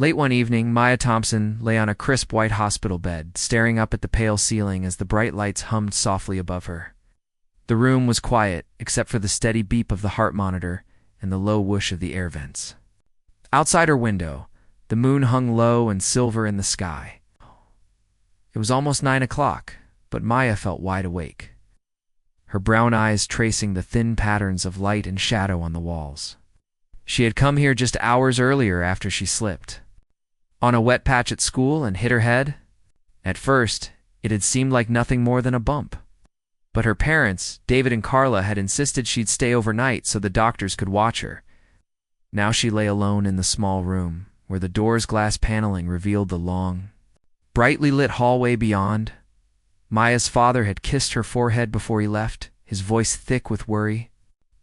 Late one evening, Maya Thompson lay on a crisp white hospital bed, staring up at the pale ceiling as the bright lights hummed softly above her. The room was quiet, except for the steady beep of the heart monitor and the low whoosh of the air vents. Outside her window, the moon hung low and silver in the sky. It was almost 9 o'clock, but Maya felt wide awake, her brown eyes tracing the thin patterns of light and shadow on the walls. She had come here just hours earlier after she slipped on a wet patch at school and hit her head. At first, it had seemed like nothing more than a bump. But her parents, David and Carla, had insisted she'd stay overnight so the doctors could watch her. Now she lay alone in the small room, where the door's glass paneling revealed the long, brightly lit hallway beyond. Maya's father had kissed her forehead before he left, his voice thick with worry.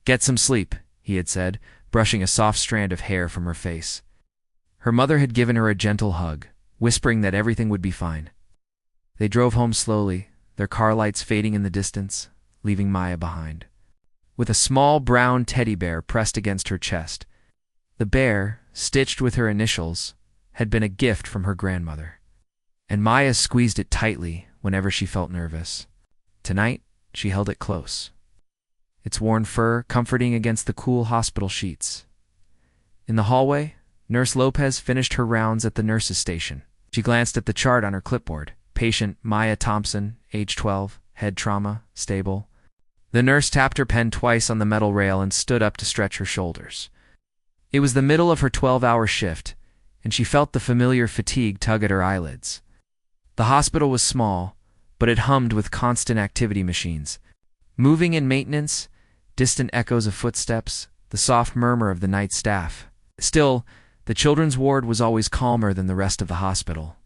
"Get some sleep," he had said, brushing a soft strand of hair from her face. Her mother had given her a gentle hug, whispering that everything would be fine. They drove home slowly, their car lights fading in the distance, leaving Maya behind, with a small brown teddy bear pressed against her chest. The bear, stitched with her initials, had been a gift from her grandmother, and Maya squeezed it tightly whenever she felt nervous. Tonight, she held it close, its worn fur comforting against the cool hospital sheets. In the hallway, Nurse Lopez finished her rounds at the nurse's station. She glanced at the chart on her clipboard. Patient Maya Thompson, age 12, head trauma, stable. The nurse tapped her pen twice on the metal rail and stood up to stretch her shoulders. It was the middle of her 12-hour shift, and she felt the familiar fatigue tug at her eyelids. The hospital was small, but it hummed with constant activity machines. Moving in maintenance, distant echoes of footsteps, the soft murmur of the night staff. Still, the children's ward was always calmer than the rest of the hospital.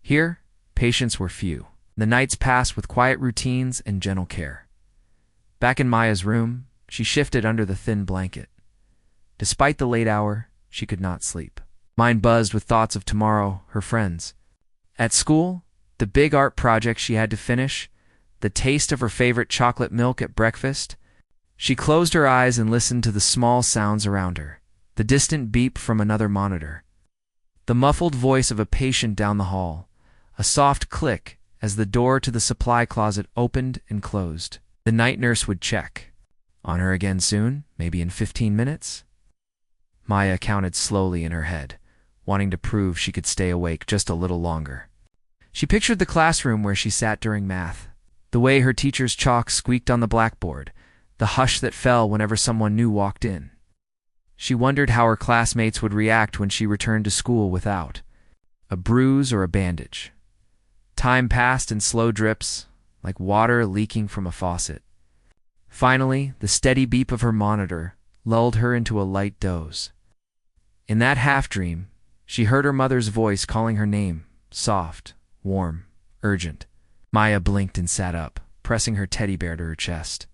Here, patients were few. The nights passed with quiet routines and gentle care. Back in Maya's room, she shifted under the thin blanket. Despite the late hour, she could not sleep. Mind buzzed with thoughts of tomorrow, her friends. At school, the big art project she had to finish, the taste of her favorite chocolate milk at breakfast. She closed her eyes and listened to the small sounds around her. The distant beep from another monitor, the muffled voice of a patient down the hall, a soft click as the door to the supply closet opened and closed. The night nurse would check. On her again soon, maybe in 15 minutes? Maya counted slowly in her head, wanting to prove she could stay awake just a little longer. She pictured the classroom where she sat during math, the way her teacher's chalk squeaked on the blackboard, the hush that fell whenever someone new walked in. She wondered how her classmates would react when she returned to school without a bruise or a bandage. Time passed in slow drips, like water leaking from a faucet. Finally, the steady beep of her monitor lulled her into a light doze. In that half-dream, she heard her mother's voice calling her name, soft, warm, urgent. Maya blinked and sat up, pressing her teddy bear to her chest.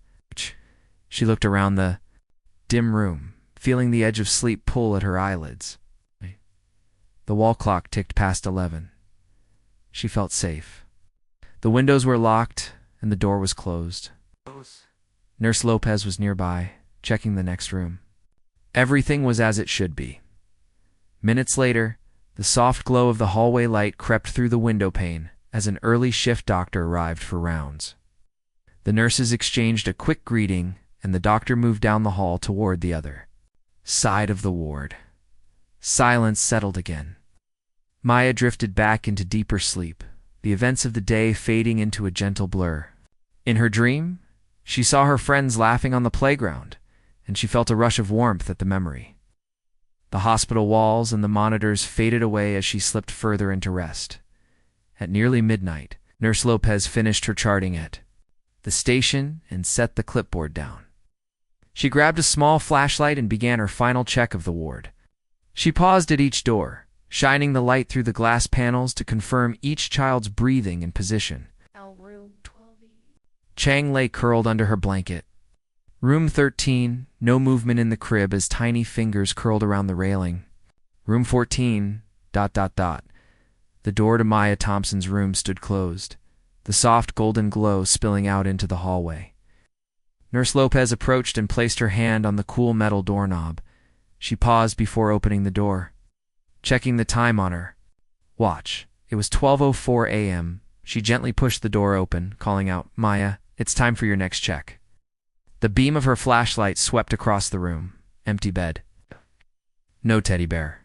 She looked around the dim room, feeling the edge of sleep pull at her eyelids. The wall clock ticked past 11. She felt safe. The windows were locked and the door was closed. Nurse Lopez was nearby, checking the next room. Everything was as it should be. Minutes later, the soft glow of the hallway light crept through the window pane as an early shift doctor arrived for rounds. The nurses exchanged a quick greeting and the doctor moved down the hall toward the other side of the ward. Silence settled again. Maya drifted back into deeper sleep, the events of the day fading into a gentle blur. In her dream, she saw her friends laughing on the playground, and she felt a rush of warmth at the memory. The hospital walls and the monitors faded away as she slipped further into rest. At nearly midnight, Nurse Lopez finished her charting at the station and set the clipboard down. She grabbed a small flashlight and began her final check of the ward. She paused at each door, shining the light through the glass panels to confirm each child's breathing and position. Room 12E. Chang lay curled under her blanket. Room 13, no movement in the crib as tiny fingers curled around the railing. Room 14, ... The door to Maya Thompson's room stood closed, the soft golden glow spilling out into the hallway. Nurse Lopez approached and placed her hand on the cool metal doorknob. She paused before opening the door. checking the time on her watch. It was 12:04 a.m. She gently pushed the door open, calling out, "Maya, it's time for your next check." The beam of her flashlight swept across the room. Empty bed. No teddy bear.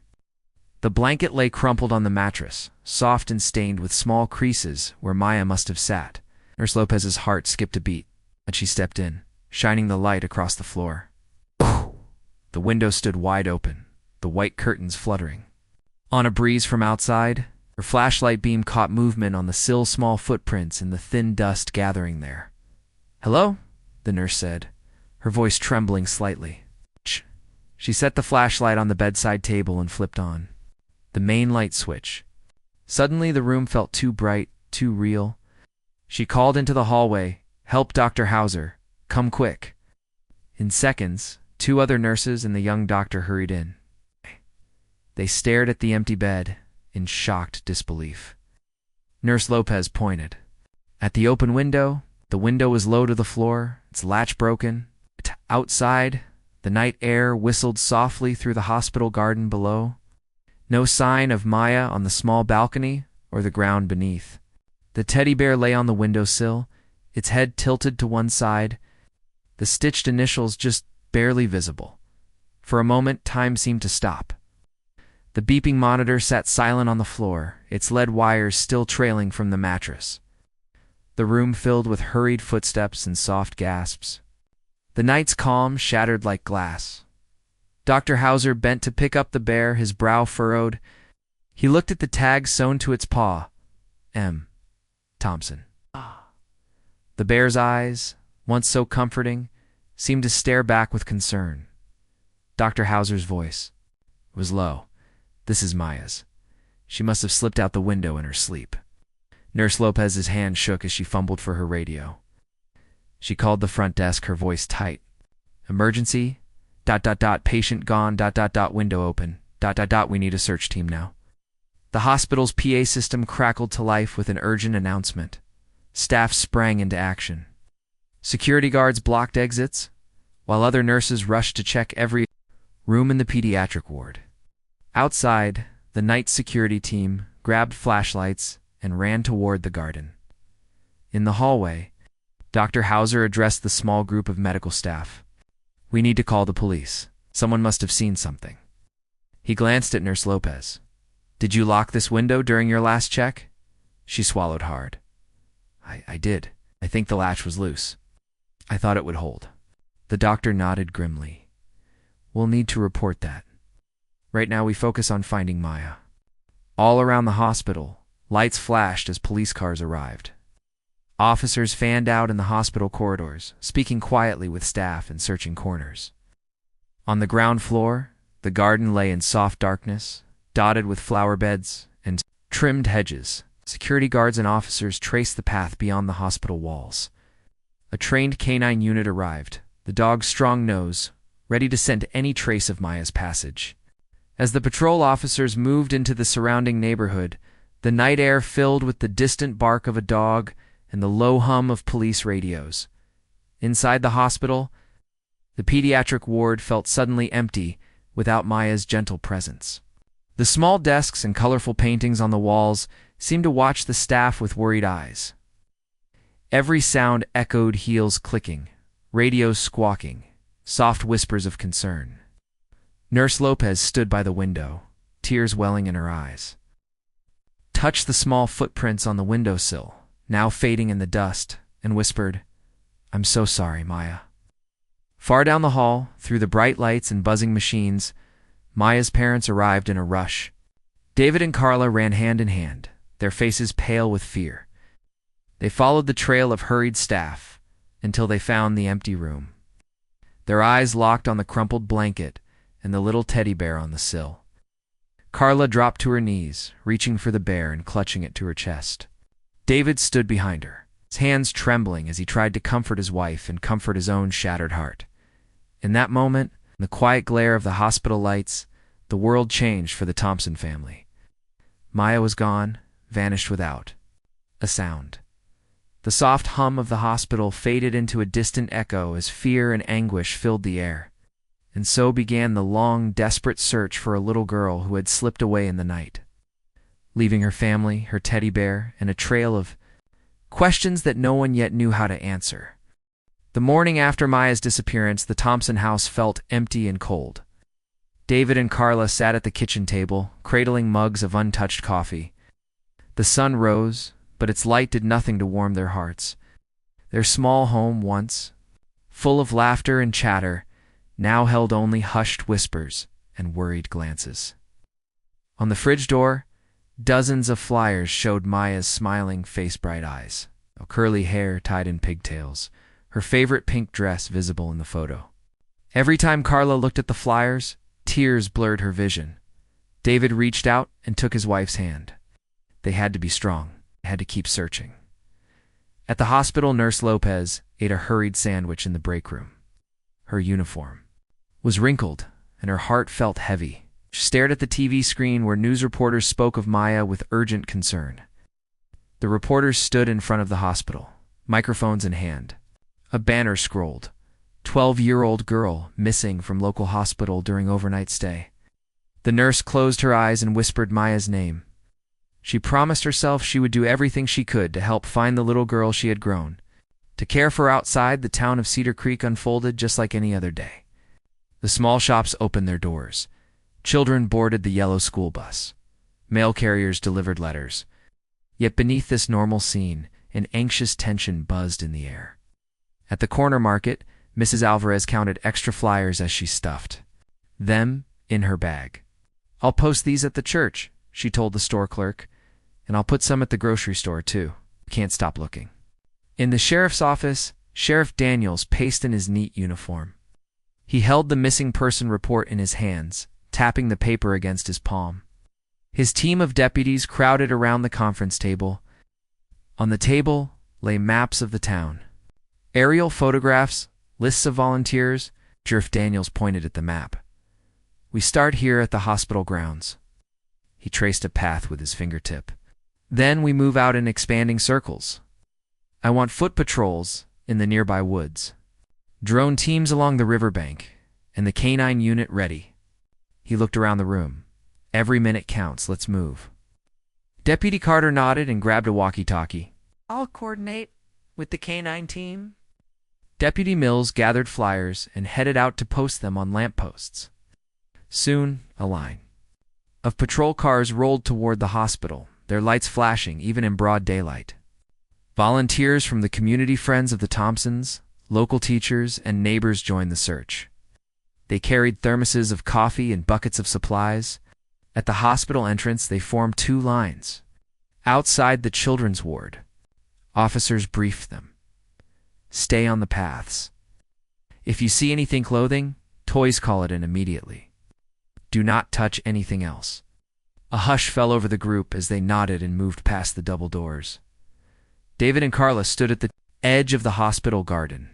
The blanket lay crumpled on the mattress, soft and stained with small creases where Maya must have sat. Nurse Lopez's heart skipped a beat, but she stepped in, shining the light across the floor. The window stood wide open, the white curtains fluttering. On a breeze from outside, her flashlight beam caught movement on the sill, small footprints in the thin dust gathering there. "Hello?" the nurse said, her voice trembling slightly. She set the flashlight on the bedside table and flipped on the main light switch. Suddenly the room felt too bright, too real. She called into the hallway, "Help, Dr. Hauser. Come quick." In seconds, 2 other nurses and the young doctor hurried in. They stared at the empty bed in shocked disbelief. Nurse Lopez pointed. At the open window, the window was low to the floor, its latch broken. Outside, the night air whistled softly through the hospital garden below. No sign of Maya on the small balcony or the ground beneath. The teddy bear lay on the windowsill, its head tilted to one side, the stitched initials just barely visible. For a moment, time seemed to stop. The beeping monitor sat silent on the floor, its lead wires still trailing from the mattress. The room filled with hurried footsteps and soft gasps. The night's calm shattered like glass. Dr. Hauser bent to pick up the bear, his brow furrowed. He looked at the tag sewn to its paw. M. Thompson. The bear's eyes, once so comforting, seemed to stare back with concern. Dr. Hauser's voice was low. "This is Maya's. She must have slipped out the window in her sleep." Nurse Lopez's hand shook as she fumbled for her radio. She called the front desk, her voice tight. "Emergency, ... patient gone, ... window open, ... we need a search team now." The hospital's PA system crackled to life with an urgent announcement. Staff sprang into action. Security guards blocked exits, while other nurses rushed to check every room in the pediatric ward. Outside, the night security team grabbed flashlights and ran toward the garden. In the hallway, Dr. Hauser addressed the small group of medical staff. "We need to call the police. Someone must have seen something." He glanced at Nurse Lopez. "Did you lock this window during your last check?" She swallowed hard. I did. I think the latch was loose. I thought it would hold." The doctor nodded grimly. "We'll need to report that. Right now we focus on finding Maya." All around the hospital, lights flashed as police cars arrived. Officers fanned out in the hospital corridors, speaking quietly with staff and searching corners. On the ground floor, the garden lay in soft darkness, dotted with flower beds and trimmed hedges. Security guards and officers traced the path beyond the hospital walls. A trained canine unit arrived, the dog's strong nose ready to scent any trace of Maya's passage. As the patrol officers moved into the surrounding neighborhood, the night air filled with the distant bark of a dog and the low hum of police radios. Inside the hospital, the pediatric ward felt suddenly empty without Maya's gentle presence. The small desks and colorful paintings on the walls seemed to watch the staff with worried eyes. Every sound echoed, heels clicking, radios squawking, soft whispers of concern. Nurse Lopez stood by the window, tears welling in her eyes. Touched the small footprints on the windowsill, now fading in the dust, and whispered, "I'm so sorry, Maya." Far down the hall, through the bright lights and buzzing machines, Maya's parents arrived in a rush. David and Carla ran hand in hand, their faces pale with fear. They followed the trail of hurried staff until they found the empty room. Their eyes locked on the crumpled blanket and the little teddy bear on the sill. Carla dropped to her knees, reaching for the bear and clutching it to her chest. David stood behind her, his hands trembling as he tried to comfort his wife and comfort his own shattered heart. In that moment, in the quiet glare of the hospital lights, the world changed for the Thompson family. Maya was gone, vanished without a sound. The soft hum of the hospital faded into a distant echo as fear and anguish filled the air. and so began the long, desperate search for a little girl who had slipped away in the night, leaving her family, her teddy bear, and a trail of questions that no one yet knew how to answer. The morning after Maya's disappearance, the Thompson house felt empty and cold. David and Carla sat at the kitchen table, cradling mugs of untouched coffee. The sun rose, but its light did nothing to warm their hearts. Their small home once, full of laughter and chatter, now held only hushed whispers and worried glances. On the fridge door, dozens of flyers showed Maya's smiling, face-bright eyes, curly hair tied in pigtails, her favorite pink dress visible in the photo. Every time Carla looked at the flyers, tears blurred her vision. David reached out and took his wife's hand. They had to be strong. They had to keep searching. At the hospital, Nurse Lopez ate a hurried sandwich in the break room. Her uniform was wrinkled, and her heart felt heavy. She stared at the TV screen where news reporters spoke of Maya with urgent concern. The reporters stood in front of the hospital, microphones in hand. A banner scrolled, 12-year-old girl missing from local hospital during overnight stay. The nurse closed her eyes and whispered Maya's name. She promised herself she would do everything she could to help find the little girl she had grown, to care for her outside. The town of Cedar Creek unfolded just like any other day. The small shops opened their doors. Children boarded the yellow school bus. Mail carriers delivered letters. Yet beneath this normal scene, an anxious tension buzzed in the air. At the corner market, Mrs. Alvarez counted extra flyers as she stuffed them in her bag. "I'll post these at the church," she told the store clerk, "and I'll put some at the grocery store, too. Can't stop looking." In the sheriff's office, Sheriff Daniels paced in his neat uniform. He held the missing person report in his hands, tapping the paper against his palm. His team of deputies crowded around the conference table. On the table lay maps of the town, aerial photographs, lists of volunteers. Sheriff Daniels pointed at the map. "We start here at the hospital grounds." He traced a path with his fingertip. "Then we move out in expanding circles. I want foot patrols in the nearby woods, drone teams along the riverbank, and the canine unit ready." He looked around the room. "Every minute counts. Let's move." Deputy Carter nodded and grabbed a walkie-talkie. "I'll coordinate with the canine team." Deputy Mills gathered flyers and headed out to post them on lampposts. Soon, a line of patrol cars rolled toward the hospital, their lights flashing even in broad daylight. Volunteers from the community friends of the Thompsons, local teachers, and neighbors joined the search. They carried thermoses of coffee and buckets of supplies. At the hospital entrance, they formed two lines. Outside the children's ward, officers briefed them. "Stay on the paths. If you see anything clothing, toys, call it in immediately. Do not touch anything else." A hush fell over the group as they nodded and moved past the double doors. David and Carla stood at the edge of the hospital garden.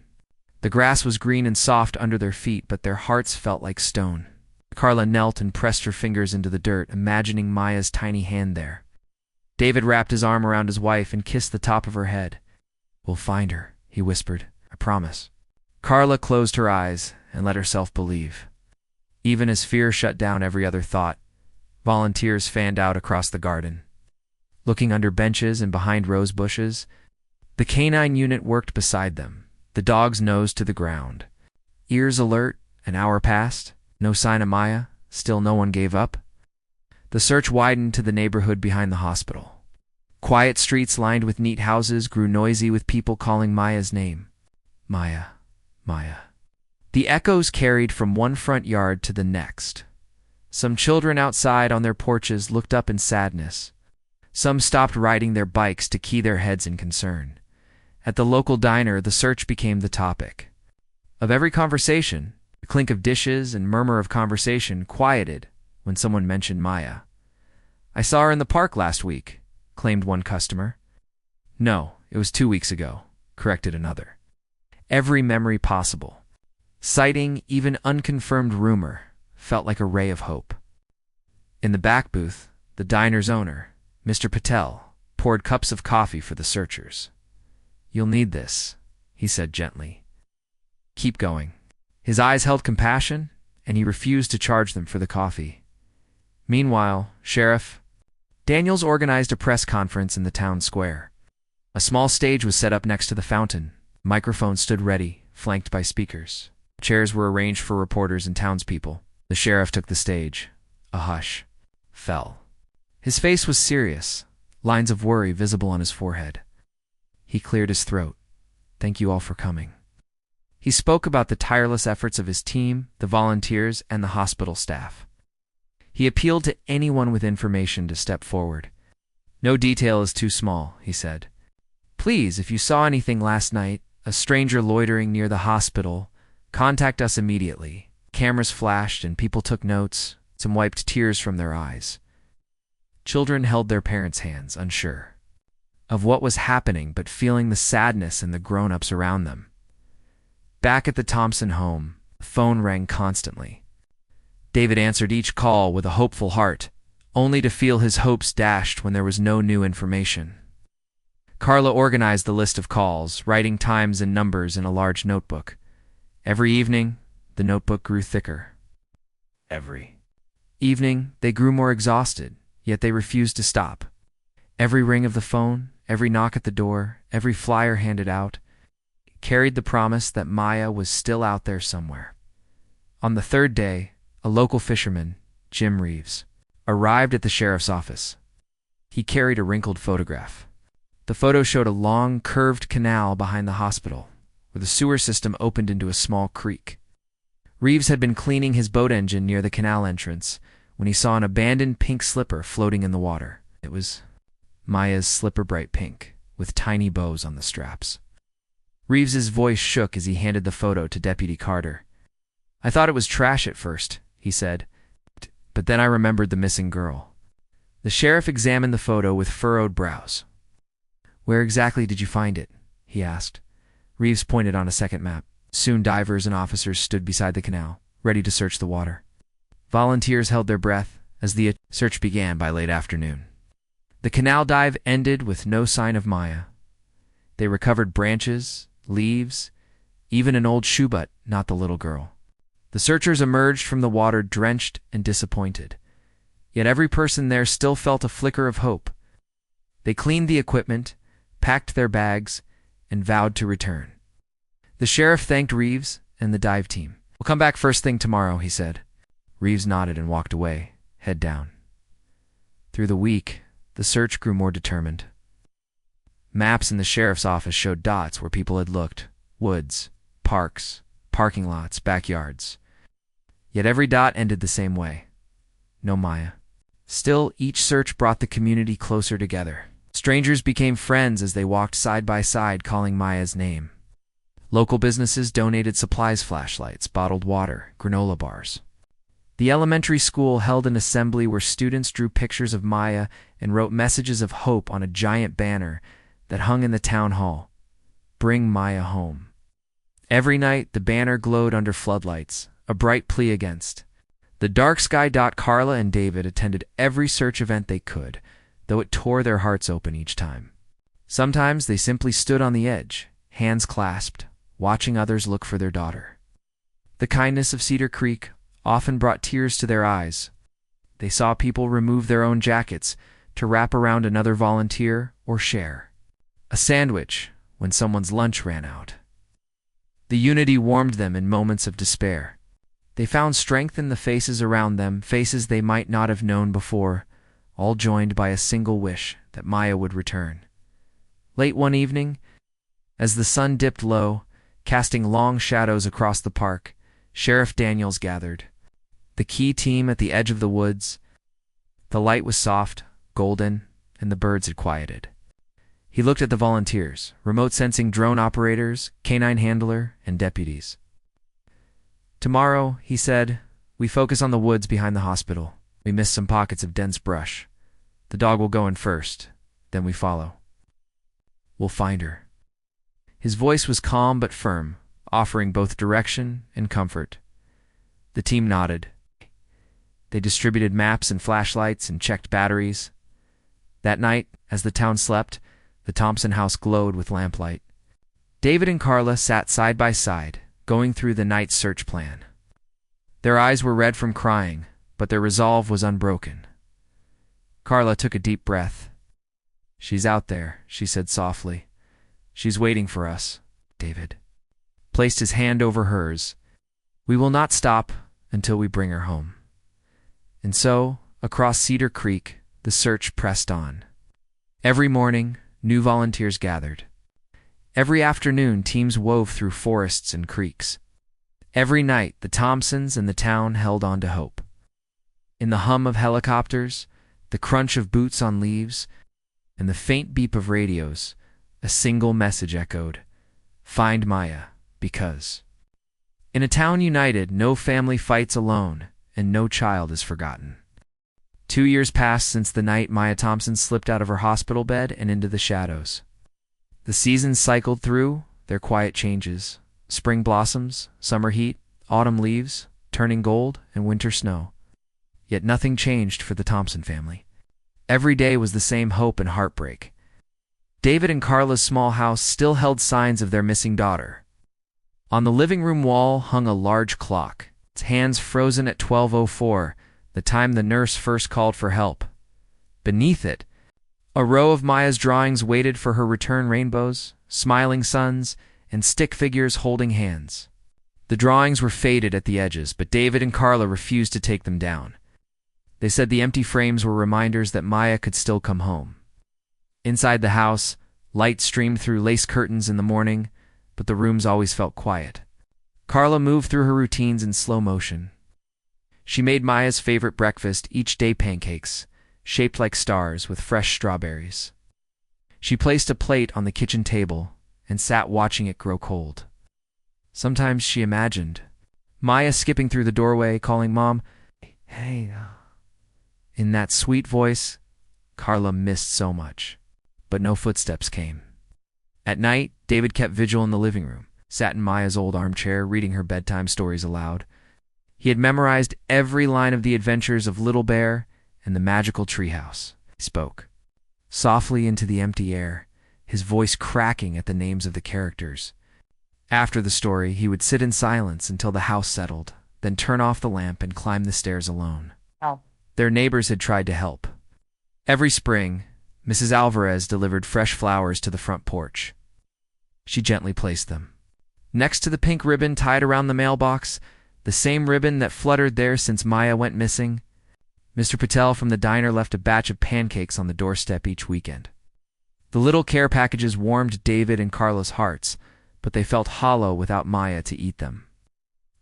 The grass was green and soft under their feet, but their hearts felt like stone. Carla knelt and pressed her fingers into the dirt, imagining Maya's tiny hand there. David wrapped his arm around his wife and kissed the top of her head. "We'll find her," he whispered. "I promise." Carla closed her eyes and let herself believe. Even as fear shut down every other thought, volunteers fanned out across the garden. Looking under benches and behind rose bushes, the canine unit worked beside them, the dog's nose to the ground. Ears alert, an hour passed, no sign of Maya, still no one gave up. The search widened to the neighborhood behind the hospital. Quiet streets lined with neat houses grew noisy with people calling Maya's name. Maya, Maya. The echoes carried from one front yard to the next. Some children outside on their porches looked up in sadness. Some stopped riding their bikes to key their heads in concern. At the local diner, the search became the topic. Of every conversation, the clink of dishes and murmur of conversation quieted when someone mentioned Maya. "I saw her in the park last week," claimed one customer. "No, it was 2 weeks ago," corrected another. Every memory possible, citing even unconfirmed rumor, felt like a ray of hope. In the back booth, the diner's owner, Mr. Patel, poured cups of coffee for the searchers. "You'll need this," he said gently. "Keep going." His eyes held compassion, and he refused to charge them for the coffee. Meanwhile, Sheriff Daniels organized a press conference in the town square. A small stage was set up next to the fountain. Microphones stood ready, flanked by speakers. Chairs were arranged for reporters and townspeople. The sheriff took the stage. A hush fell. His face was serious, lines of worry visible on his forehead. He cleared his throat. "Thank you all for coming." He spoke about the tireless efforts of his team, the volunteers, and the hospital staff. He appealed to anyone with information to step forward. "No detail is too small," he said. "Please, if you saw anything last night, a stranger loitering near the hospital, contact us immediately." Cameras flashed and people took notes. Some wiped tears from their eyes. Children held their parents' hands, unsure of what was happening, but feeling the sadness in the grown-ups around them. Back at the Thompson home, the phone rang constantly. David answered each call with a hopeful heart, only to feel his hopes dashed when there was no new information. Carla organized the list of calls, writing times and numbers in a large notebook. Every evening, the notebook grew thicker. Every evening, they grew more exhausted, yet they refused to stop. Every ring of the phone, every knock at the door, every flyer handed out, carried the promise that Maya was still out there somewhere. On the third day, a local fisherman, Jim Reeves, arrived at the sheriff's office. He carried a wrinkled photograph. The photo showed a long, curved canal behind the hospital, where the sewer system opened into a small creek. Reeves had been cleaning his boat engine near the canal entrance when he saw an abandoned pink slipper floating in the water. It was Maya's slipper, bright pink, with tiny bows on the straps. Reeves's voice shook as he handed the photo to Deputy Carter. "I thought it was trash at first," he said, "but then I remembered the missing girl." The sheriff examined the photo with furrowed brows. "Where exactly did you find it?" he asked. Reeves pointed on a second map. Soon divers and officers stood beside the canal, ready to search the water. Volunteers held their breath as the search began by late afternoon. The canal dive ended with no sign of Maya. They recovered branches, leaves, even an old shoe butt, not the little girl. The searchers emerged from the water drenched and disappointed. Yet every person there still felt a flicker of hope. They cleaned the equipment, packed their bags, and vowed to return. The sheriff thanked Reeves and the dive team. "We'll come back first thing tomorrow," he said. Reeves nodded and walked away, head down. Through the week, the search grew more determined. Maps in the sheriff's office showed dots where people had looked: woods, parks, parking lots, backyards. Yet every dot ended the same way: no Maya. Still, each search brought the community closer together. Strangers became friends as they walked side by side calling Maya's name. Local businesses donated supplies: flashlights, bottled water, granola bars. The elementary school held an assembly where students drew pictures of Maya and wrote messages of hope on a giant banner that hung in the town hall: "Bring Maya home." Every night, the banner glowed under floodlights, a bright plea against the dark sky. Carla and David attended every search event they could, though it tore their hearts open each time. Sometimes they simply stood on the edge, hands clasped, watching others look for their daughter. The kindness of Cedar Creek often brought tears to their eyes. They saw people remove their own jackets to wrap around another volunteer or share a sandwich when someone's lunch ran out. The unity warmed them in moments of despair. They found strength in the faces around them, faces they might not have known before, all joined by a single wish that Maya would return. Late one evening, as the sun dipped low, casting long shadows across the park, Sheriff Daniels gathered the key team at the edge of the woods. The light was soft, golden, and the birds had quieted. He looked at the volunteers, remote sensing drone operators, canine handler, and deputies. "Tomorrow," he said, "we focus on the woods behind the hospital. We miss some pockets of dense brush. The dog will go in first, then we follow. We'll find her." His voice was calm but firm, offering both direction and comfort. The team nodded. They distributed maps and flashlights and checked batteries. That night, as the town slept, the Thompson house glowed with lamplight. David and Carla sat side by side, going through the night's search plan. Their eyes were red from crying, but their resolve was unbroken. Carla took a deep breath. "She's out there," she said softly. "She's waiting for us." David placed his hand over hers. "We will not stop until we bring her home." And so, across Cedar Creek, the search pressed on. Every morning, new volunteers gathered. Every afternoon, teams wove through forests and creeks. Every night, the Thompsons and the town held on to hope. In the hum of helicopters, the crunch of boots on leaves, and the faint beep of radios, a single message echoed: "Find Maya, because." In a town united, no family fights alone, and no child is forgotten. 2 years passed since the night Maya Thompson slipped out of her hospital bed and into the shadows. The seasons cycled through, their quiet changes: spring blossoms, summer heat, autumn leaves, turning gold, and winter snow. Yet nothing changed for the Thompson family. Every day was the same hope and heartbreak. David and Carla's small house still held signs of their missing daughter. On the living room wall hung a large clock, its hands frozen at 12:04, the time the nurse first called for help. Beneath it, a row of Maya's drawings waited for her return: rainbows, smiling suns, and stick figures holding hands. The drawings were faded at the edges, but David and Carla refused to take them down. They said the empty frames were reminders that Maya could still come home. Inside the house, light streamed through lace curtains in the morning, but the rooms always felt quiet. Carla moved through her routines in slow motion. She made Maya's favorite breakfast, each day pancakes, shaped like stars with fresh strawberries. She placed a plate on the kitchen table and sat watching it grow cold. Sometimes she imagined Maya skipping through the doorway, calling Mom, "Hey." In that sweet voice, Carla missed so much. But no footsteps came. At night, David kept vigil in the living room, sat in Maya's old armchair, reading her bedtime stories aloud. He had memorized every line of the adventures of Little Bear and the magical treehouse. He spoke softly into the empty air, his voice cracking at the names of the characters. After the story, he would sit in silence until the house settled, then turn off the lamp and climb the stairs alone. Their neighbors had tried to help. Every spring, Mrs. Alvarez delivered fresh flowers to the front porch. She gently placed them next to the pink ribbon tied around the mailbox, the same ribbon that fluttered there since Maya went missing. Mr. Patel from the diner left a batch of pancakes on the doorstep each weekend. The little care packages warmed David and Carla's hearts, but they felt hollow without Maya to eat them.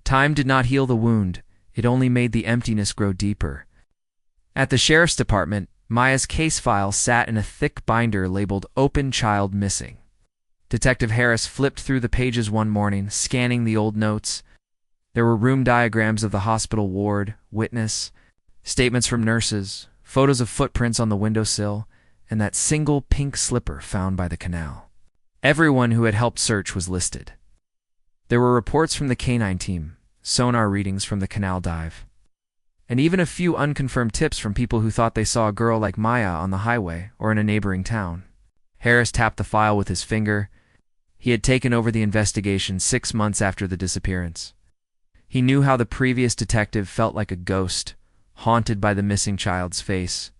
Time did not heal the wound, it only made the emptiness grow deeper. At the sheriff's department, Maya's case file sat in a thick binder labeled "Open Child Missing." Detective Harris flipped through the pages one morning, scanning the old notes. There were room diagrams of the hospital ward, witness, statements from nurses, photos of footprints on the windowsill, and that single pink slipper found by the canal. Everyone who had helped search was listed. There were reports from the canine team, sonar readings from the canal dive, and even a few unconfirmed tips from people who thought they saw a girl like Maya on the highway or in a neighboring town. Harris tapped the file with his finger. He had taken over the investigation 6 months after the disappearance. He knew how the previous detective felt like a ghost, haunted by the missing child's face.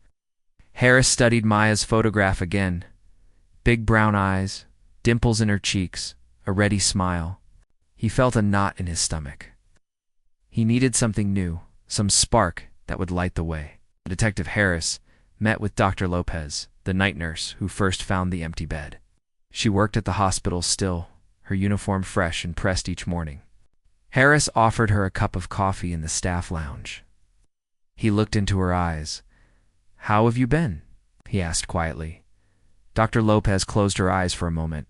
Harris studied Maya's photograph again. Big brown eyes, dimples in her cheeks, a ready smile. He felt a knot in his stomach. He needed something new, some spark that would light the way. Detective Harris met with Dr. Lopez, the night nurse who first found the empty bed. She worked at the hospital still, her uniform fresh and pressed each morning. Harris offered her a cup of coffee in the staff lounge. He looked into her eyes. "How have you been?" he asked quietly. Dr. Lopez closed her eyes for a moment.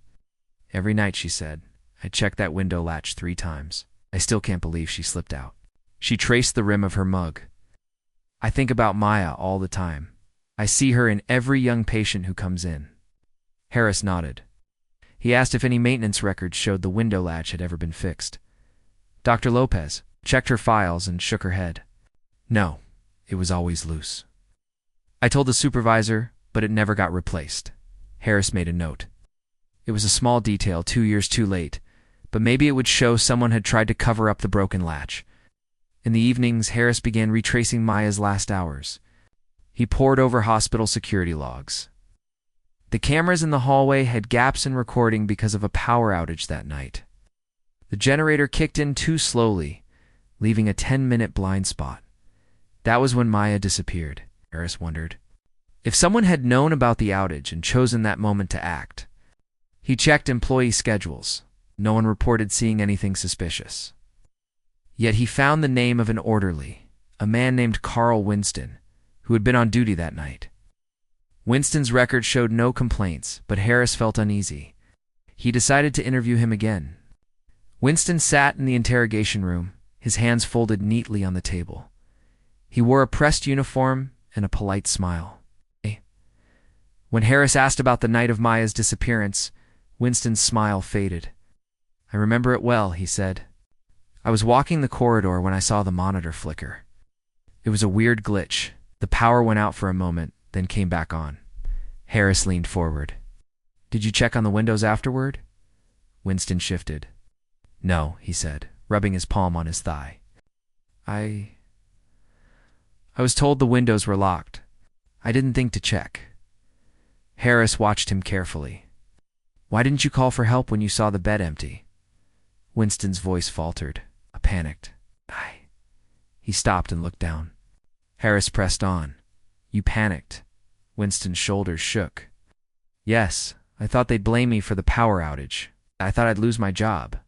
"Every night," she said, "I check that window latch 3 times. I still can't believe she slipped out." She traced the rim of her mug. "I think about Maya all the time. I see her in every young patient who comes in." Harris nodded. He asked if any maintenance records showed the window latch had ever been fixed. Dr. Lopez checked her files and shook her head. "No, it was always loose. I told the supervisor, but it never got replaced." Harris made a note. It was a small detail 2 years too late, but maybe it would show someone had tried to cover up the broken latch. In the evenings, Harris began retracing Maya's last hours. He pored over hospital security logs. The cameras in the hallway had gaps in recording because of a power outage that night. The generator kicked in too slowly, leaving a 10-minute blind spot. That was when Maya disappeared, Harris wondered. If someone had known about the outage and chosen that moment to act. He checked employee schedules. No one reported seeing anything suspicious. Yet he found the name of an orderly, a man named Carl Winston, who had been on duty that night. Winston's record showed no complaints, but Harris felt uneasy. He decided to interview him again. Winston sat in the interrogation room, his hands folded neatly on the table. He wore a pressed uniform and a polite smile. When Harris asked about the night of Maya's disappearance, Winston's smile faded. "I remember it well," he said. "I was walking the corridor when I saw the monitor flicker. It was a weird glitch. The power went out for a moment, then came back on." Harris leaned forward. "Did you check on the windows afterward?" Winston shifted. "No," he said, rubbing his palm on his thigh. I was told the windows were locked. I didn't think to check." Harris watched him carefully. "Why didn't you call for help when you saw the bed empty?" Winston's voice faltered. I panicked. He stopped and looked down. Harris pressed on. "You panicked." Winston's shoulders shook. "Yes, I thought they'd blame me for the power outage. I thought I'd lose my job."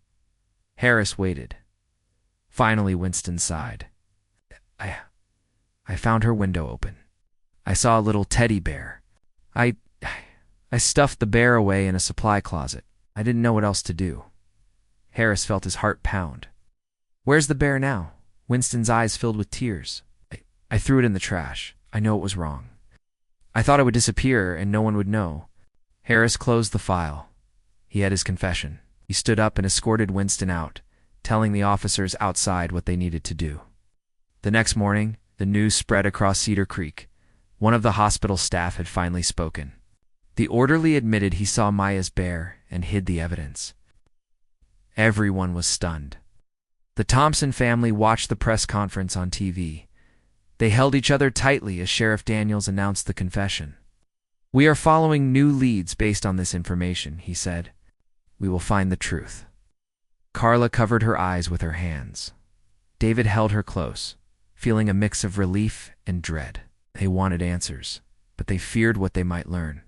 Harris waited. Finally, Winston sighed. I found her window open. I saw a little teddy bear. I stuffed the bear away in a supply closet. I didn't know what else to do." Harris felt his heart pound. "Where's the bear now?" Winston's eyes filled with tears. I threw it in the trash. I know it was wrong. I thought it would disappear and no one would know." Harris closed the file. He had his confession. He stood up and escorted Winston out, telling the officers outside what they needed to do. The next morning, the news spread across Cedar Creek. One of the hospital staff had finally spoken. The orderly admitted he saw Maya's bear and hid the evidence. Everyone was stunned. The Thompson family watched the press conference on TV. They held each other tightly as Sheriff Daniels announced the confession. "We are following new leads based on this information," he said. "We will find the truth." Carla covered her eyes with her hands. David held her close, feeling a mix of relief and dread. They wanted answers, but they feared what they might learn.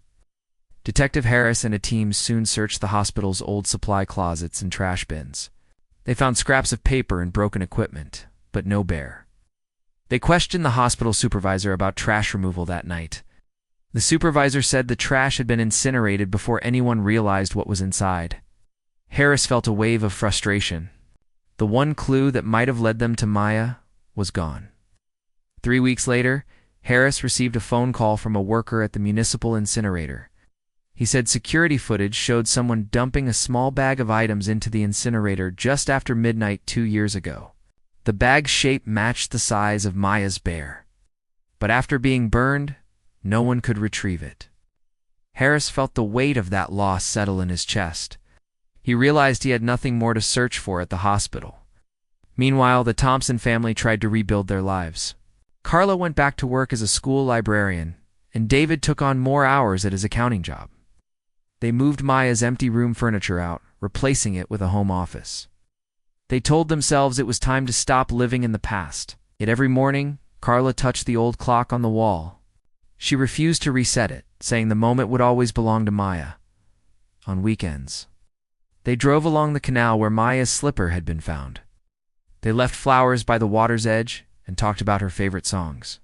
Detective Harris and a team soon searched the hospital's old supply closets and trash bins. They found scraps of paper and broken equipment, but no bear. They questioned the hospital supervisor about trash removal that night. The supervisor said the trash had been incinerated before anyone realized what was inside. Harris felt a wave of frustration. The one clue that might have led them to Maya was gone. 3 weeks later, Harris received a phone call from a worker at the municipal incinerator. He said security footage showed someone dumping a small bag of items into the incinerator just after midnight 2 years ago. The bag's shape matched the size of Maya's bear. But after being burned, no one could retrieve it. Harris felt the weight of that loss settle in his chest. He realized he had nothing more to search for at the hospital. Meanwhile, the Thompson family tried to rebuild their lives. Carla went back to work as a school librarian, and David took on more hours at his accounting job. They moved Maya's empty room furniture out, replacing it with a home office. They told themselves it was time to stop living in the past. Yet every morning, Carla touched the old clock on the wall. She refused to reset it, saying the moment would always belong to Maya. On weekends, they drove along the canal where Maya's slipper had been found. They left flowers by the water's edge and talked about her favorite songs.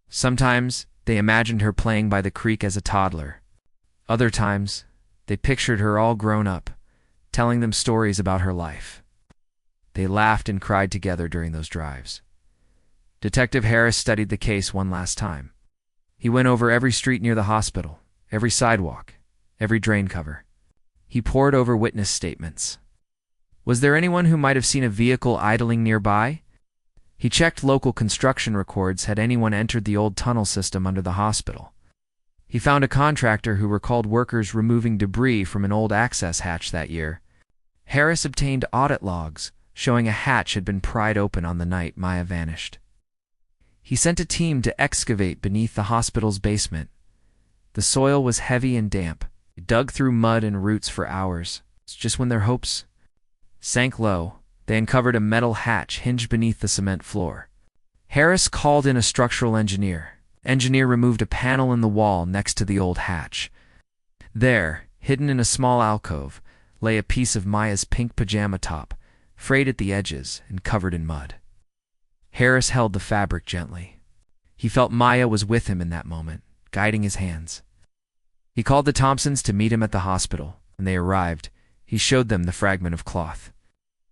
Sometimes, they imagined her playing by the creek as a toddler. Other times, they pictured her all grown up, telling them stories about her life. They laughed and cried together during those drives. Detective Harris studied the case one last time. He went over every street near the hospital, every sidewalk, every drain cover. He pored over witness statements. Was there anyone who might have seen a vehicle idling nearby? He checked local construction records had anyone entered the old tunnel system under the hospital. He found a contractor who recalled workers removing debris from an old access hatch that year. Harris obtained audit logs showing a hatch had been pried open on the night Maya vanished. He sent a team to excavate beneath the hospital's basement. The soil was heavy and damp. They dug through mud and roots for hours. Just when their hopes sank low, they uncovered a metal hatch hinged beneath the cement floor. Harris called in a structural engineer. Engineer removed a panel in the wall next to the old hatch. There, hidden in a small alcove, lay a piece of Maya's pink pajama top, frayed at the edges and covered in mud. Harris held the fabric gently. He felt Maya was with him in that moment, guiding his hands. He called the Thompsons to meet him at the hospital. When they arrived, he showed them the fragment of cloth.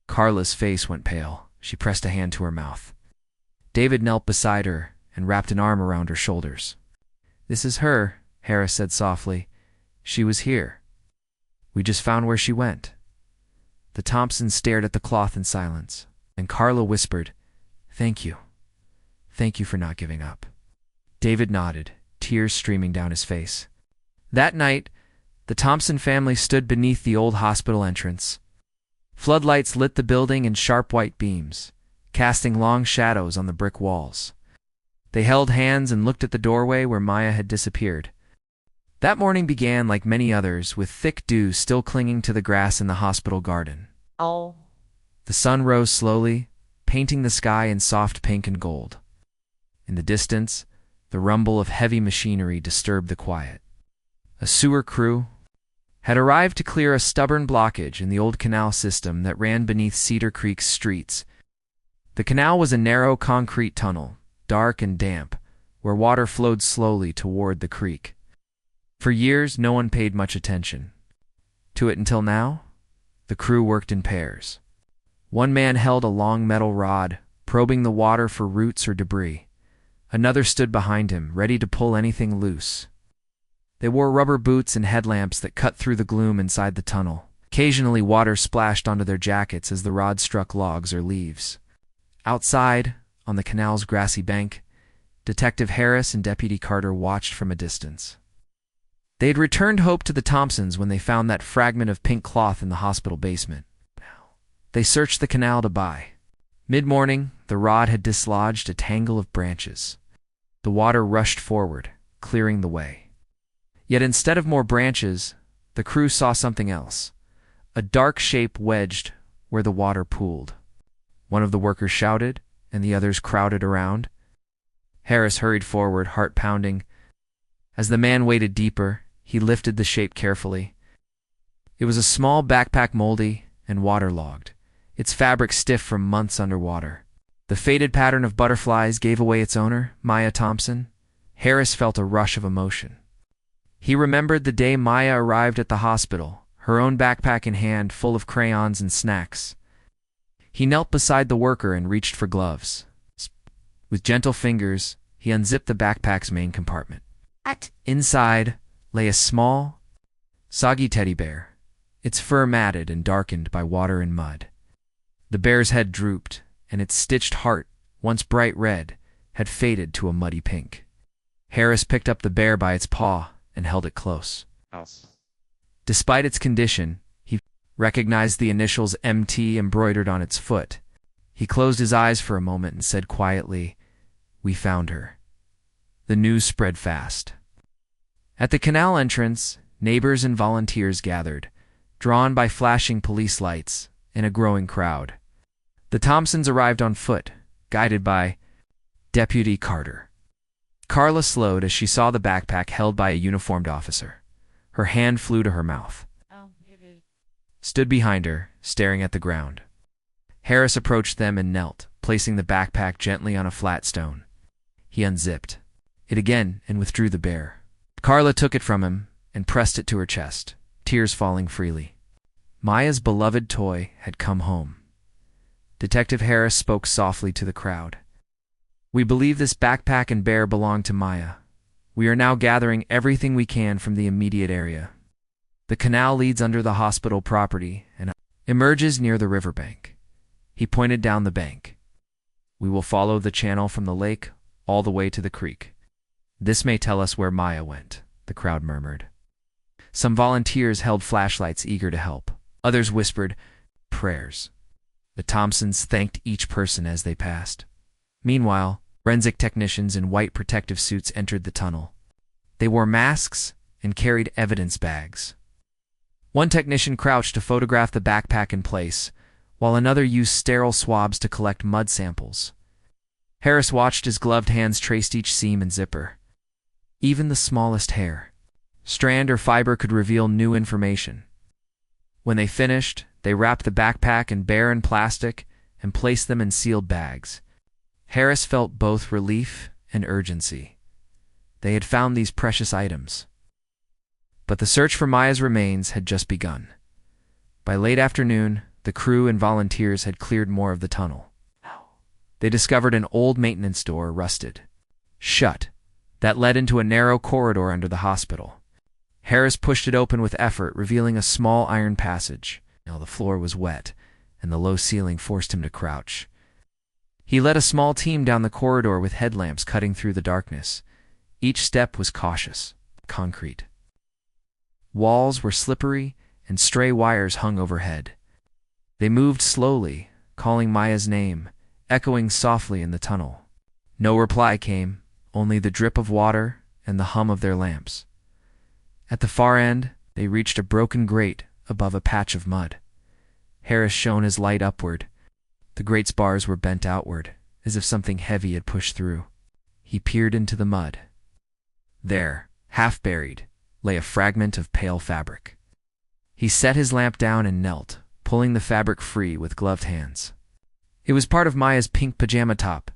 Carla's face went pale. She pressed a hand to her mouth. David knelt beside her and wrapped an arm around her shoulders. "This is her," Harris said softly. "She was here. We just found where she went." The Thompsons stared at the cloth in silence, and Carla whispered, "Thank you. Thank you for not giving up." David nodded, tears streaming down his face. That night, the Thompson family stood beneath the old hospital entrance. Floodlights lit the building in sharp white beams, casting long shadows on the brick walls. They held hands and looked at the doorway where Maya had disappeared. That morning began like many others, with thick dew still clinging to the grass in the hospital garden. Oh. The sun rose slowly, painting the sky in soft pink and gold. In the distance, the rumble of heavy machinery disturbed the quiet. A sewer crew had arrived to clear a stubborn blockage in the old canal system that ran beneath Cedar Creek's streets. The canal was a narrow concrete tunnel, dark and damp, where water flowed slowly toward the creek. For years, no one paid much attention to it until now. The crew worked in pairs. One man held a long metal rod, probing the water for roots or debris. Another stood behind him, ready to pull anything loose. They wore rubber boots and headlamps that cut through the gloom inside the tunnel. Occasionally, water splashed onto their jackets as the rod struck logs or leaves. Outside, on the canal's grassy bank, Detective Harris and Deputy Carter watched from a distance. They had returned hope to the Thompsons when they found that fragment of pink cloth in the hospital basement. They searched the canal to buy. Mid-morning, the rod had dislodged a tangle of branches. The water rushed forward, clearing the way. Yet instead of more branches, the crew saw something else. A dark shape wedged where the water pooled. One of the workers shouted, and the others crowded around. Harris hurried forward, heart pounding. As the man waded deeper, he lifted the shape carefully. It was a small backpack, moldy and waterlogged, its fabric stiff from months underwater. The faded pattern of butterflies gave away its owner, Maya Thompson. Harris felt a rush of emotion. He remembered the day Maya arrived at the hospital, her own backpack in hand, full of crayons and snacks. He knelt beside the worker and reached for gloves. With gentle fingers, he unzipped the backpack's main compartment. Inside lay a small, soggy teddy bear, its fur matted and darkened by water and mud. The bear's head drooped, and its stitched heart, once bright red, had faded to a muddy pink. Harris picked up the bear by its paw and held it close. Despite its condition, he recognized the initials MT embroidered on its foot. He closed his eyes for a moment and said quietly, "We found her." The news spread fast. At the canal entrance, neighbors and volunteers gathered, drawn by flashing police lights and a growing crowd. The Thompsons arrived on foot, guided by Deputy Carter. Carla slowed as she saw the backpack held by a uniformed officer. Her hand flew to her mouth. Stood behind her, staring at the ground. Harris approached them and knelt, placing the backpack gently on a flat stone. He unzipped it again and withdrew the bear. Carla took it from him and pressed it to her chest, tears falling freely. Maya's beloved toy had come home. Detective Harris spoke softly to the crowd. "We believe this backpack and bear belong to Maya. We are now gathering everything we can from the immediate area. The canal leads under the hospital property and emerges near the riverbank." He pointed down the bank. "We will follow the channel from the lake all the way to the creek. This may tell us where Maya went," the crowd murmured. Some volunteers held flashlights, eager to help. Others whispered prayers. The Thompsons thanked each person as they passed. Meanwhile, forensic technicians in white protective suits entered the tunnel. They wore masks and carried evidence bags. One technician crouched to photograph the backpack in place, while another used sterile swabs to collect mud samples. Harris watched as gloved hands traced each seam and zipper. Even the smallest hair, strand, or fiber could reveal new information. When they finished, they wrapped the backpack in barren plastic and placed them in sealed bags. Harris felt both relief and urgency. They had found these precious items. But the search for Maya's remains had just begun. By late afternoon, the crew and volunteers had cleared more of the tunnel. They discovered an old maintenance door, rusted shut, that led into a narrow corridor under the hospital. Harris pushed it open with effort, revealing a small iron passage. Now the floor was wet, and the low ceiling forced him to crouch. He led a small team down the corridor with headlamps cutting through the darkness. Each step was cautious, concrete. Walls were slippery, and stray wires hung overhead. They moved slowly, calling Maya's name, echoing softly in the tunnel. No reply came, only the drip of water and the hum of their lamps. At the far end, they reached a broken grate above a patch of mud. Harris shone his light upward. The grate's bars were bent outward, as if something heavy had pushed through. He peered into the mud. There, half buried, lay a fragment of pale fabric. He set his lamp down and knelt, pulling the fabric free with gloved hands. It was part of Maya's pink pajama top,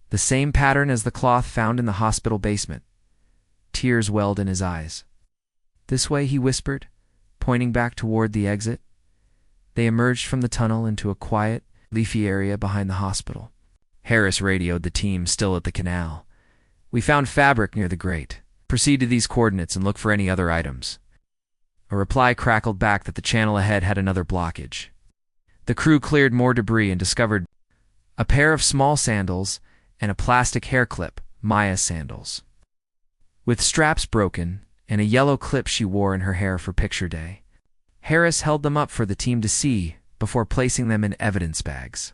the same pattern as the cloth found in the hospital basement. Tears welled in his eyes. "This way," he whispered, pointing back toward the exit. They emerged from the tunnel into a quiet, leafy area behind the hospital. Harris radioed the team still at the canal. "We found fabric near the grate. Proceed to these coordinates and look for any other items." A reply crackled back that the channel ahead had another blockage. The crew cleared more debris and discovered a pair of small sandals and a plastic hair clip, Maya's sandals, with straps broken, and a yellow clip she wore in her hair for picture day. Harris held them up for the team to see before placing them in evidence bags.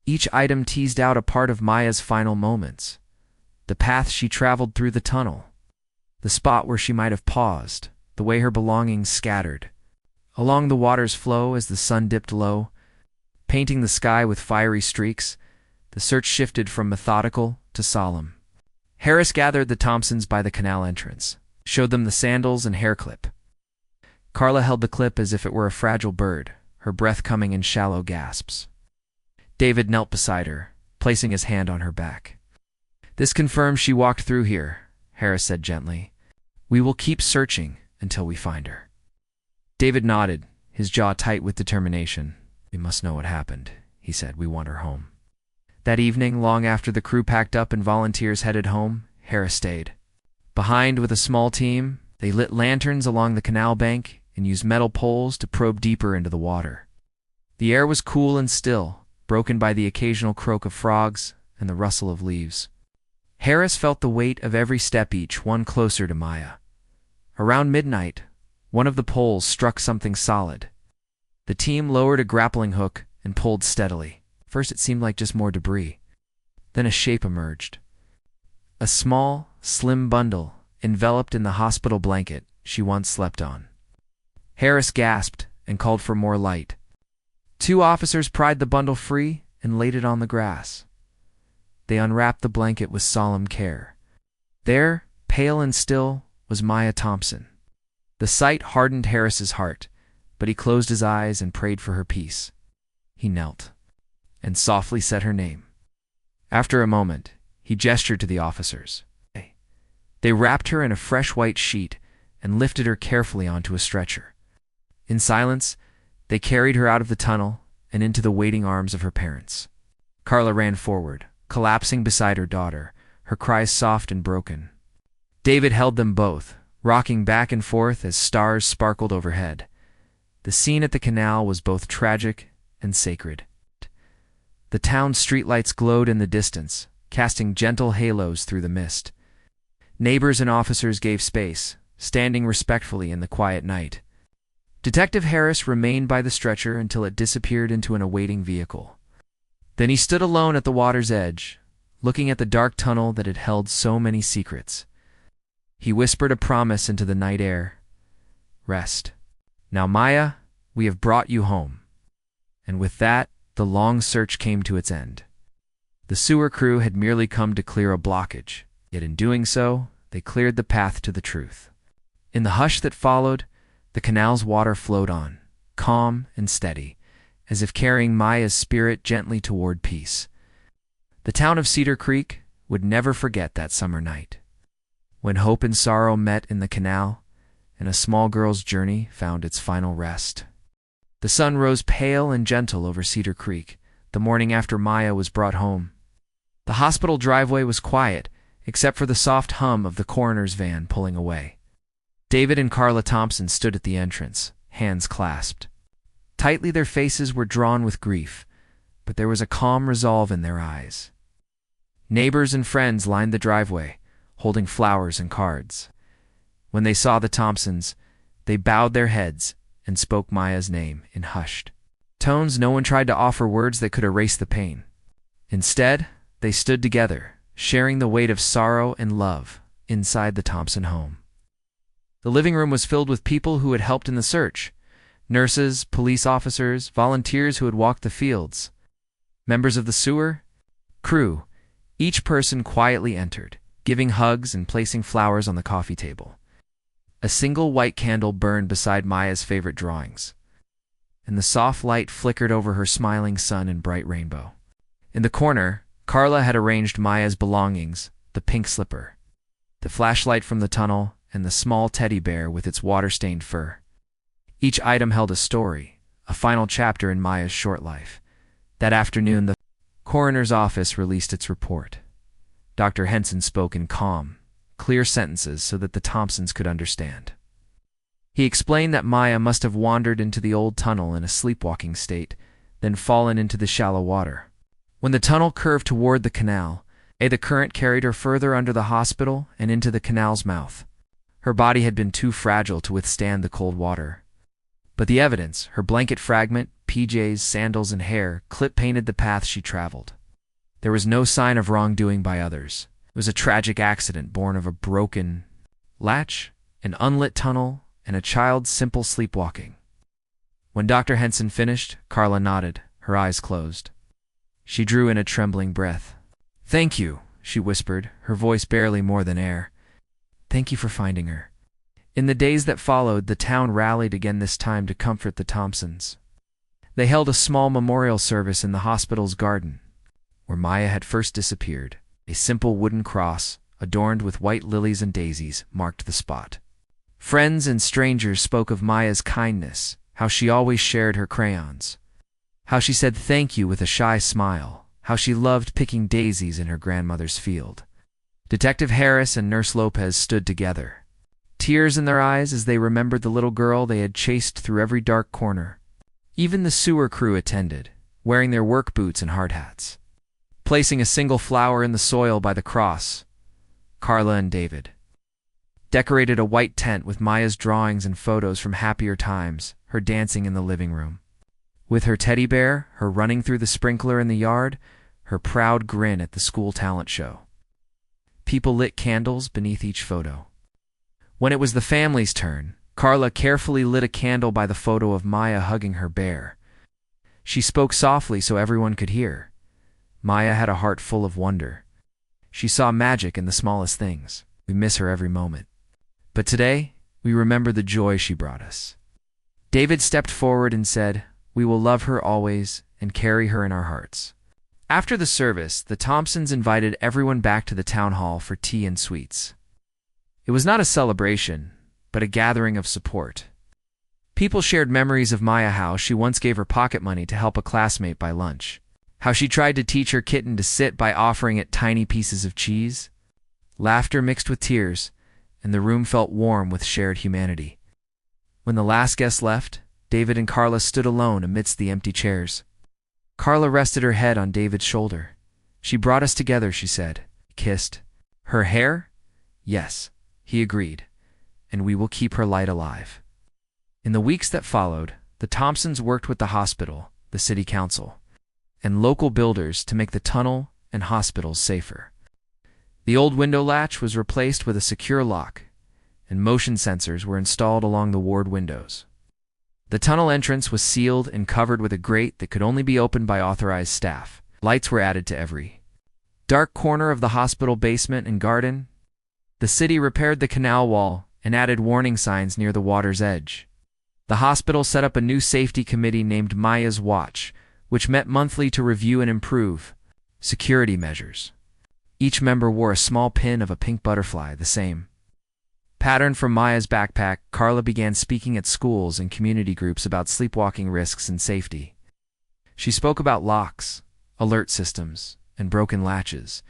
Each item teased out a part of Maya's final moments: the path she traveled through the tunnel, the spot where she might have paused, the way her belongings scattered along the water's flow as the sun dipped low, painting the sky with fiery streaks. The search shifted from methodical to solemn. Harris gathered the Thompsons by the canal entrance, showed them the sandals and hair clip. Carla held the clip as if it were a fragile bird, her breath coming in shallow gasps. David knelt beside her, placing his hand on her back. "This confirms she walked through here," Harris said gently. "We will keep searching until we find her." David nodded, his jaw tight with determination. "We must know what happened," he said. "We want her home." That evening, long after the crew packed up and volunteers headed home, Harris stayed. Behind with a small team, they lit lanterns along the canal bank and used metal poles to probe deeper into the water. The air was cool and still, broken by the occasional croak of frogs and the rustle of leaves. Harris felt the weight of every step, each one closer to Maya. Around midnight, one of the poles struck something solid. The team lowered a grappling hook and pulled steadily. First it seemed like just more debris. Then a shape emerged. A small, slim bundle, enveloped in the hospital blanket she once slept on. Harris gasped and called for more light. Two officers pried the bundle free and laid it on the grass. They unwrapped the blanket with solemn care. There, pale and still, was Maya Thompson. The sight hardened Harris's heart, but he closed his eyes and prayed for her peace. He knelt and softly said her name. After a moment, he gestured to the officers. They wrapped her in a fresh white sheet and lifted her carefully onto a stretcher. In silence, they carried her out of the tunnel and into the waiting arms of her parents. Carla ran forward, collapsing beside her daughter, her cries soft and broken. David held them both, rocking back and forth as stars sparkled overhead. The scene at the canal was both tragic and sacred. The town's streetlights glowed in the distance, casting gentle halos through the mist. Neighbors and officers gave space, standing respectfully in the quiet night. Detective Harris remained by the stretcher until it disappeared into an awaiting vehicle. Then he stood alone at the water's edge, looking at the dark tunnel that had held so many secrets. He whispered a promise into the night air. Rest. Now, Maya, we have brought you home. And with that, the long search came to its end. The sewer crew had merely come to clear a blockage, yet in doing so, they cleared the path to the truth. In the hush that followed, the canal's water flowed on, calm and steady, as if carrying Maya's spirit gently toward peace. The town of Cedar Creek would never forget that summer night, when hope and sorrow met in the canal, and a small girl's journey found its final rest. The sun rose pale and gentle over Cedar Creek the morning after Maya was brought home. The hospital driveway was quiet, except for the soft hum of the coroner's van pulling away. David and Carla Thompson stood at the entrance, hands clasped. Tightly their faces were drawn with grief, but there was a calm resolve in their eyes. Neighbors and friends lined the driveway, holding flowers and cards. When they saw the Thompsons, they bowed their heads and spoke Maya's name in hushed tones. No one tried to offer words that could erase the pain. Instead, they stood together, sharing the weight of sorrow and love inside the Thompson home. The living room was filled with people who had helped in the search: nurses, police officers, volunteers who had walked the fields, members of the sewer crew. Each person quietly entered, giving hugs and placing flowers on the coffee table. A single white candle burned beside Maya's favorite drawings, and the soft light flickered over her smiling sun and bright rainbow. In the corner, Carla had arranged Maya's belongings: the pink slipper, the flashlight from the tunnel, and the small teddy bear with its water-stained fur. Each item held a story, a final chapter in Maya's short life. That afternoon, the coroner's office released its report. Dr. Henson spoke in calm, clear sentences so that the Thompsons could understand. He explained that Maya must have wandered into the old tunnel in a sleepwalking state, then fallen into the shallow water. When the tunnel curved toward the canal, the current carried her further under the hospital and into the canal's mouth. Her body had been too fragile to withstand the cold water. But the evidence, her blanket fragment, PJs, sandals, and hair, clip-painted the path she traveled. There was no sign of wrongdoing by others. It was a tragic accident born of a broken latch, an unlit tunnel, and a child's simple sleepwalking. When Dr. Henson finished, Carla nodded, her eyes closed. She drew in a trembling breath. "Thank you," she whispered, her voice barely more than air. "Thank you for finding her." In the days that followed, the town rallied again, this time to comfort the Thompsons. They held a small memorial service in the hospital's garden, where Maya had first disappeared. A simple wooden cross, adorned with white lilies and daisies, marked the spot. Friends and strangers spoke of Maya's kindness, how she always shared her crayons, how she said thank you with a shy smile, how she loved picking daisies in her grandmother's field. Detective Harris and Nurse Lopez stood together, tears in their eyes as they remembered the little girl they had chased through every dark corner. Even the sewer crew attended, wearing their work boots and hard hats. Placing a single flower in the soil by the cross, Carla and David decorated a white tent with Maya's drawings and photos from happier times, her dancing in the living room with her teddy bear, her running through the sprinkler in the yard, her proud grin at the school talent show. People lit candles beneath each photo. When it was the family's turn, Carla carefully lit a candle by the photo of Maya hugging her bear. She spoke softly so everyone could hear. Maya had a heart full of wonder. She saw magic in the smallest things. We miss her every moment. But today, we remember the joy she brought us. David stepped forward and said, "We will love her always and carry her in our hearts." After the service, the Thompsons invited everyone back to the town hall for tea and sweets. It was not a celebration, but a gathering of support. People shared memories of Maya, how she once gave her pocket money to help a classmate buy lunch, how she tried to teach her kitten to sit by offering it tiny pieces of cheese. Laughter mixed with tears, and the room felt warm with shared humanity. When the last guest left, David and Carla stood alone amidst the empty chairs. Carla rested her head on David's shoulder. "She brought us together," she said. Kissed. "Her hair?" "Yes," he agreed. "And we will keep her light alive." In the weeks that followed, the Thompsons worked with the hospital, the city council, and local builders to make the tunnel and hospitals safer. The old window latch was replaced with a secure lock, and motion sensors were installed along the ward windows. The tunnel entrance was sealed and covered with a grate that could only be opened by authorized staff. Lights were added to every dark corner of the hospital basement and garden. The city repaired the canal wall and added warning signs near the water's edge. The hospital set up a new safety committee named Maya's Watch, which met monthly to review and improve security measures. Each member wore a small pin of a pink butterfly, the same pattern from Maya's backpack. Carla began speaking at schools and community groups about sleepwalking risks and safety. She spoke about locks, alert systems, and broken latches,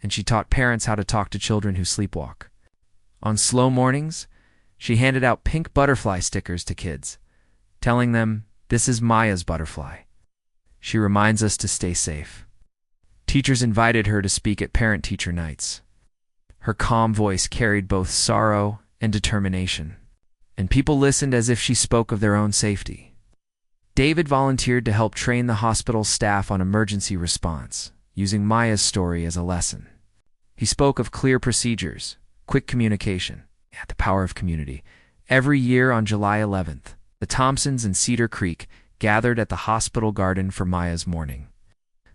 and she taught parents how to talk to children who sleepwalk. On slow mornings, she handed out pink butterfly stickers to kids, telling them, "This is Maya's butterfly. She reminds us to stay safe." Teachers invited her to speak at parent-teacher nights. Her calm voice carried both sorrow and determination, and people listened as if she spoke of their own safety. David volunteered to help train the hospital staff on emergency response, using Maya's story as a lesson. He spoke of clear procedures, quick communication, and the power of community. Every year on July 11th, the Thompsons in Cedar Creek gathered at the hospital garden for Maya's morning.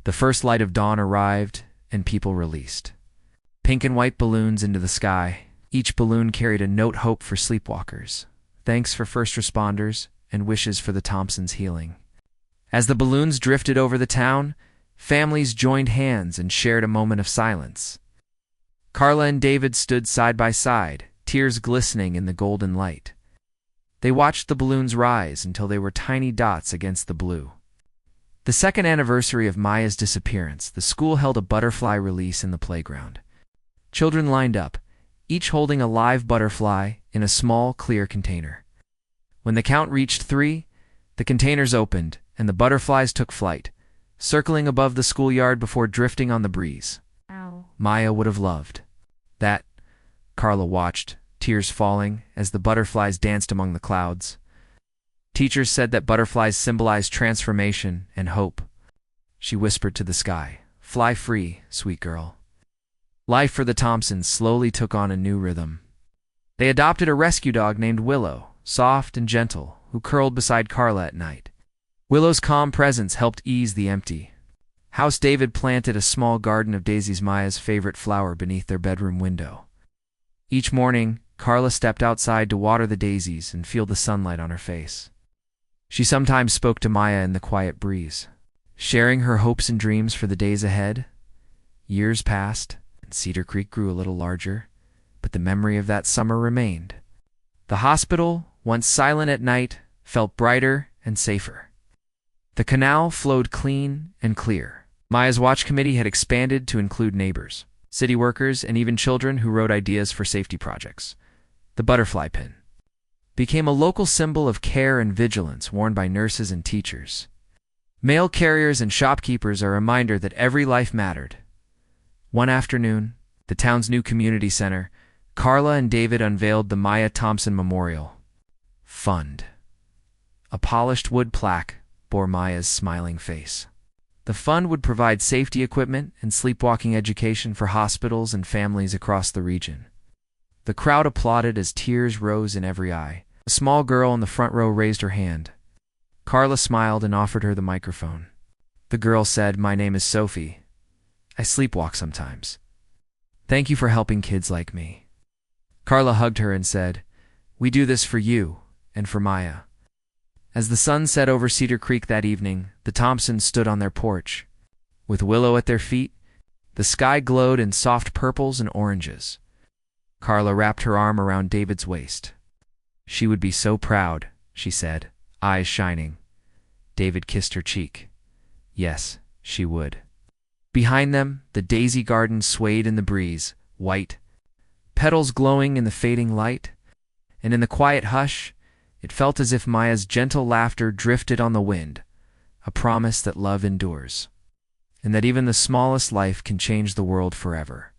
The first light of dawn arrived, and people released pink and white balloons into the sky. Each balloon carried a note: hope for sleepwalkers, thanks for first responders, and wishes for the Thompsons' healing. As the balloons drifted over the town, families joined hands and shared a moment of silence. Carla and David stood side by side, tears glistening in the golden light. They watched the balloons rise until they were tiny dots against the blue. The second anniversary of Maya's disappearance, the school held a butterfly release in the playground. Children lined up, each holding a live butterfly in a small, clear container. When the count reached 3, the containers opened, and the butterflies took flight, circling above the schoolyard before drifting on the breeze. Ow. Maya would have loved that. Carla watched, tears falling, as the butterflies danced among the clouds. Teachers said that butterflies symbolized transformation and hope. She whispered to the sky, "Fly free, sweet girl." Life for the Thompsons slowly took on a new rhythm. They adopted a rescue dog named Willow, soft and gentle, who curled beside Carla at night. Willow's calm presence helped ease the empty house. David planted a small garden of daisies, Maya's favorite flower, beneath their bedroom window. Each morning, Carla stepped outside to water the daisies and feel the sunlight on her face. She sometimes spoke to Maya in the quiet breeze, sharing her hopes and dreams for the days ahead. Years passed, and Cedar Creek grew a little larger, but the memory of that summer remained. The hospital, once silent at night, felt brighter and safer. The canal flowed clean and clear. Maya's Watch Committee had expanded to include neighbors, city workers, and even children who wrote ideas for safety projects. The butterfly pin became a local symbol of care and vigilance worn by nurses and teachers. Mail carriers and shopkeepers are a reminder that every life mattered. One afternoon, the town's new community center, Carla and David unveiled the Maya Thompson Memorial Fund. A polished wood plaque bore Maya's smiling face. The fund would provide safety equipment and sleepwalking education for hospitals and families across the region. The crowd applauded as tears rose in every eye. A small girl in the front row raised her hand. Carla smiled and offered her the microphone. The girl said, "My name is Sophie. I sleepwalk sometimes. Thank you for helping kids like me." Carla hugged her and said, "We do this for you and for Maya." As the sun set over Cedar Creek that evening, the Thompsons stood on their porch. With Willow at their feet, the sky glowed in soft purples and oranges. Carla wrapped her arm around David's waist. "She would be so proud," she said, eyes shining. David kissed her cheek. Yes, she would. Behind them, the daisy garden swayed in the breeze, white, petals glowing in the fading light, and in the quiet hush, it felt as if Maya's gentle laughter drifted on the wind, a promise that love endures, and that even the smallest life can change the world forever.